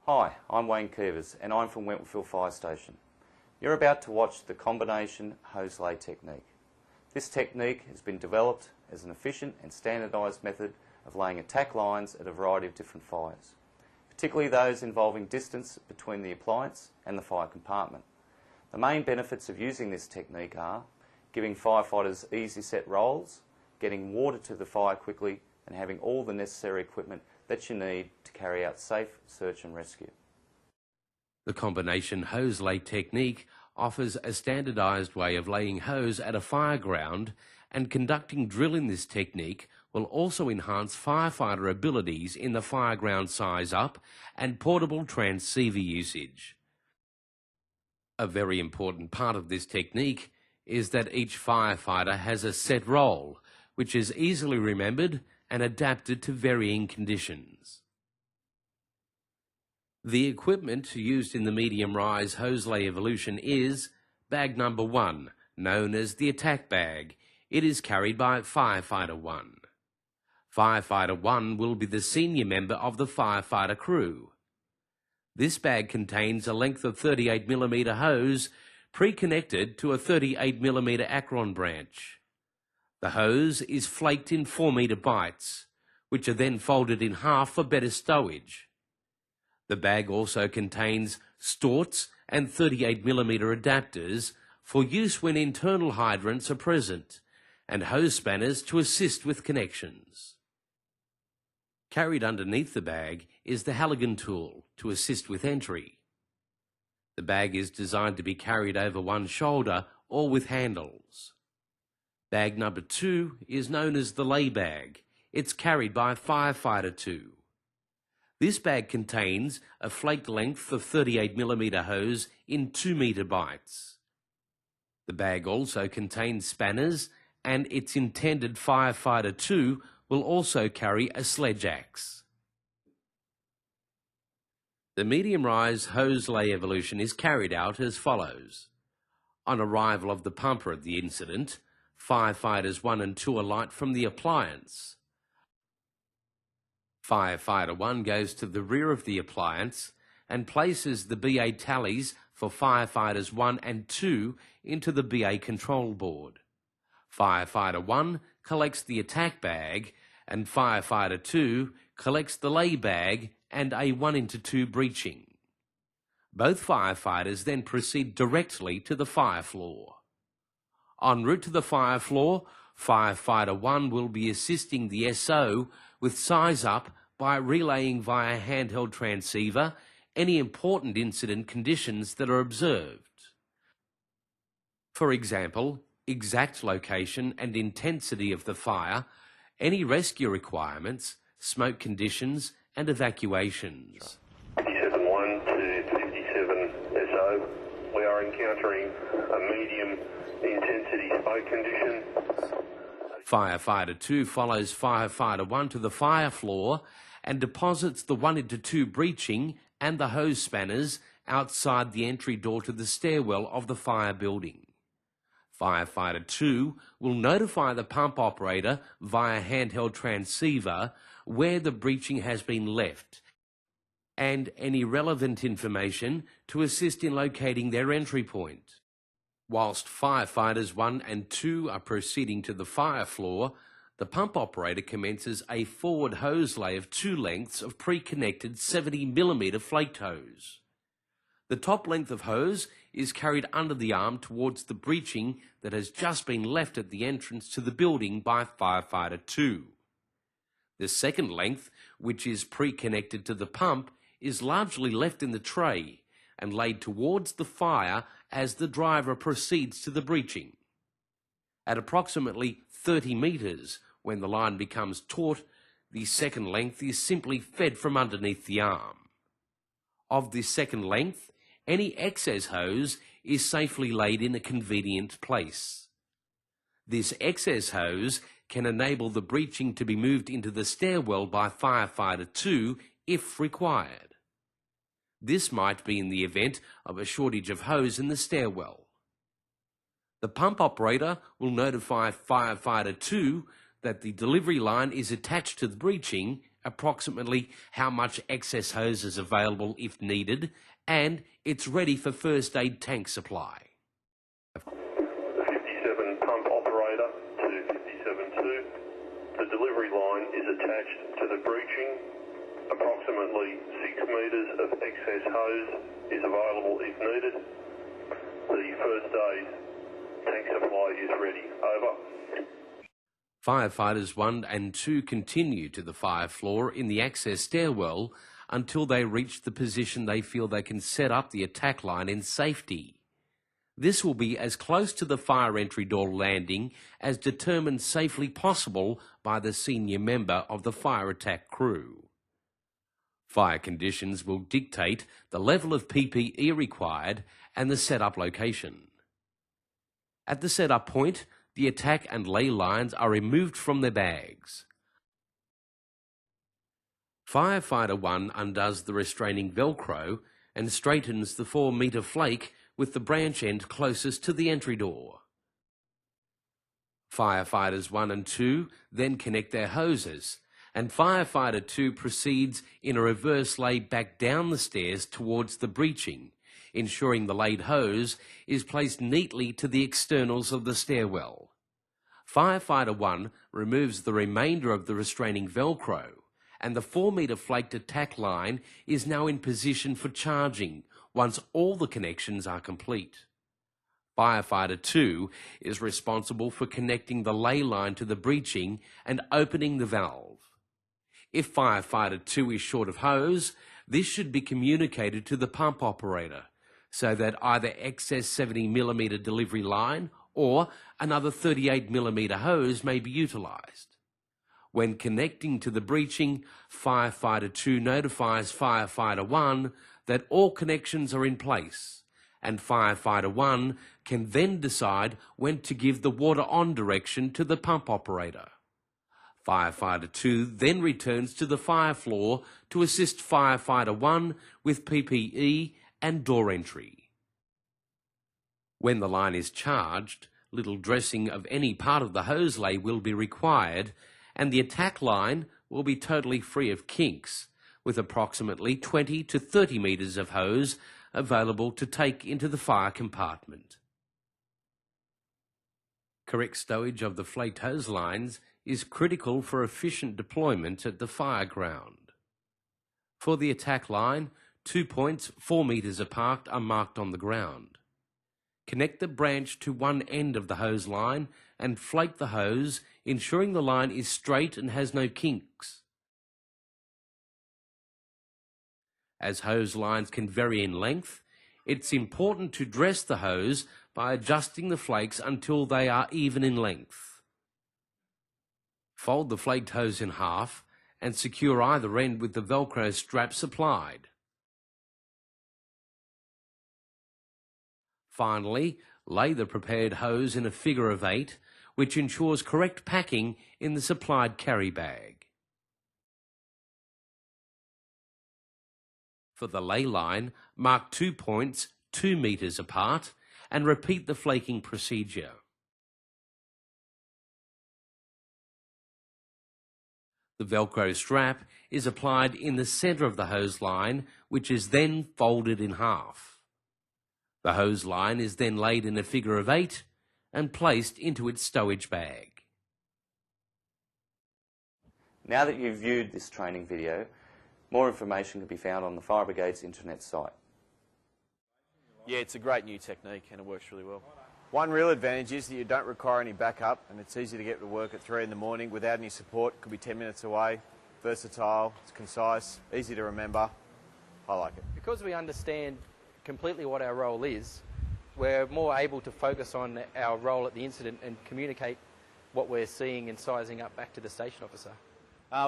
Hi, I'm Wayne Keevers and I'm from Wentworthville Fire Station. You're about to watch the combination hose lay technique. This technique has been developed as an efficient and standardised method of laying attack lines at a variety of different fires, particularly those involving distance between the appliance and the fire compartment. The main benefits of using this technique are giving firefighters easy set roles, getting water to the fire quickly, and having all the necessary equipment that you need to carry out safe search and rescue. The combination hose lay technique offers a standardised way of laying hose at a fire ground, and conducting drill in this technique will also enhance firefighter abilities in the fire ground size up and portable transceiver usage. A very important part of this technique is that each firefighter has a set role, which is easily remembered and adapted to varying conditions. The equipment used in the medium-rise hose lay evolution is bag number 1, known as the attack bag. It is carried by Firefighter 1. Firefighter 1 will be the senior member of the firefighter crew. This bag contains a length of 38mm hose pre-connected to a 38mm Acron branch. The hose is flaked in 4-metre bites, which are then folded in half for better stowage. The bag also contains storts and 38mm adapters for use when internal hydrants are present, and hose spanners to assist with connections. Carried underneath the bag is the Halligan tool to assist with entry. The bag is designed to be carried over one shoulder or with handles. Bag number 2 is known as the lay bag. It's carried by Firefighter 2. This bag contains a flaked length of 38mm hose in 2-metre bites. The bag also contains spanners, and its intended Firefighter 2 will also carry a sledge axe. The medium-rise hose lay evolution is carried out as follows. On arrival of the pumper at the incident, Firefighters 1 and 2 alight from the appliance. Firefighter 1 goes to the rear of the appliance and places the BA tallies for Firefighters 1 and 2 into the BA control board. Firefighter 1 collects the attack bag, and Firefighter 2 collects the lay bag and a 1-into-2 breaching. Both firefighters then proceed directly to the fire floor. En route to the fire floor, Firefighter 1 will be assisting the SO with size up by relaying via handheld transceiver any important incident conditions that are observed. For example, exact location and intensity of the fire, any rescue requirements, smoke conditions and evacuations. 57-1 to 57 SO, we are encountering a medium intensity smoke condition. Firefighter 2 follows Firefighter 1 to the fire floor and deposits the 1-into-2 breaching and the hose spanners outside the entry door to the stairwell of the fire building. Firefighter 2 will notify the pump operator via handheld transceiver where the breaching has been left and any relevant information to assist in locating their entry point. Whilst Firefighters 1 and 2 are proceeding to the fire floor, the pump operator commences a forward hose lay of 2 lengths of pre-connected 70mm flaked hose. The top length of hose is carried under the arm towards the breaching that has just been left at the entrance to the building by Firefighter 2. The second length, which is pre-connected to the pump, is largely left in the tray and laid towards the fire as the driver proceeds to the breaching. At approximately 30 metres, when the line becomes taut, the second length is simply fed from underneath the arm. Of this second length, any excess hose is safely laid in a convenient place. This excess hose can enable the breaching to be moved into the stairwell by Firefighter 2 if required. This might be in the event of a shortage of hose in the stairwell. The pump operator will notify Firefighter 2 that the delivery line is attached to the breaching approximately how much excess hose is available if needed, and it's ready for first aid tank supply. The 57 pump operator to 57-2. The delivery line is attached to the breaching. Approximately 6 metres of excess hose is available if needed. The first aid tank supply is ready. Over. Firefighters 1 and 2 continue to the fire floor in the access stairwell until they reach the position they feel they can set up the attack line in safety. This will be as close to the fire entry door landing as determined safely possible by the senior member of the fire attack crew. Fire conditions will dictate the level of PPE required and the setup location. At the setup point, the attack and lay lines are removed from their bags. Firefighter 1 undoes the restraining Velcro and straightens the 4-metre flake with the branch end closest to the entry door. Firefighters 1 and 2 then connect their hoses, and Firefighter 2 proceeds in a reverse lay back down the stairs towards the breaching, ensuring the laid hose is placed neatly to the externals of the stairwell. Firefighter 1 removes the remainder of the restraining Velcro, and the 4-metre flaked attack line is now in position for charging once all the connections are complete. Firefighter 2 is responsible for connecting the lay line to the breaching and opening the valve. If Firefighter 2 is short of hose, this should be communicated to the pump operator so that either excess 70mm delivery line or another 38mm hose may be utilised. When connecting to the breaching, Firefighter 2 notifies Firefighter 1 that all connections are in place, and Firefighter 1 can then decide when to give the water on direction to the pump operator. Firefighter 2 then returns to the fire floor to assist Firefighter 1 with PPE and door entry. When the line is charged, little dressing of any part of the hose lay will be required, and the attack line will be totally free of kinks, with approximately 20 to 30 metres of hose available to take into the fire compartment. Correct stowage of the flaked hose lines is critical for efficient deployment at the fire ground. For the attack line, 2 points 4 metres apart are marked on the ground. Connect the branch to one end of the hose line and flake the hose, ensuring the line is straight and has no kinks. As hose lines can vary in length, it's important to dress the hose by adjusting the flakes until they are even in length. Fold the flaked hose in half and secure either end with the Velcro strap supplied. Finally, lay the prepared hose in a figure of 8, which ensures correct packing in the supplied carry bag. For the lay line, mark 2 points 2 metres apart and repeat the flaking procedure. The Velcro strap is applied in the centre of the hose line, which is then folded in half. The hose line is then laid in a figure of 8 and placed into its stowage bag. Now that you've viewed this training video, more information can be found on the Fire Brigade's internet site. Yeah, it's a great new technique and it works really well. One real advantage is that you don't require any backup and it's easy to get to work at 3 in the morning without any support. Could be 10 minutes away. Versatile, it's concise, easy to remember. I like it. Because we understand completely what our role is, we're more able to focus on our role at the incident and communicate what we're seeing and sizing up back to the station officer.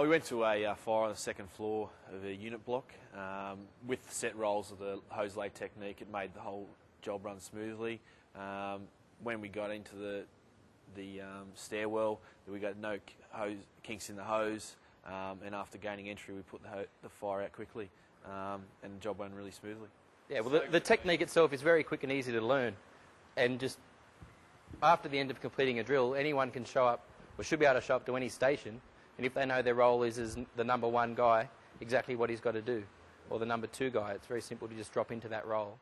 We went to a fire on the second floor of a unit block. With the set rolls of the hose lay technique, it made the whole job run smoothly. When we got into the stairwell, we got no kinks in the hose, and after gaining entry, we put the fire out quickly, and the job ran really smoothly. Yeah, well, the technique itself is very quick and easy to learn, and just after the end of completing a drill, anyone can show up, or should be able to show up to any station And if they know their role is as the number 1 guy, exactly what he's got to do, or the number 2 guy, it's very simple to just drop into that role.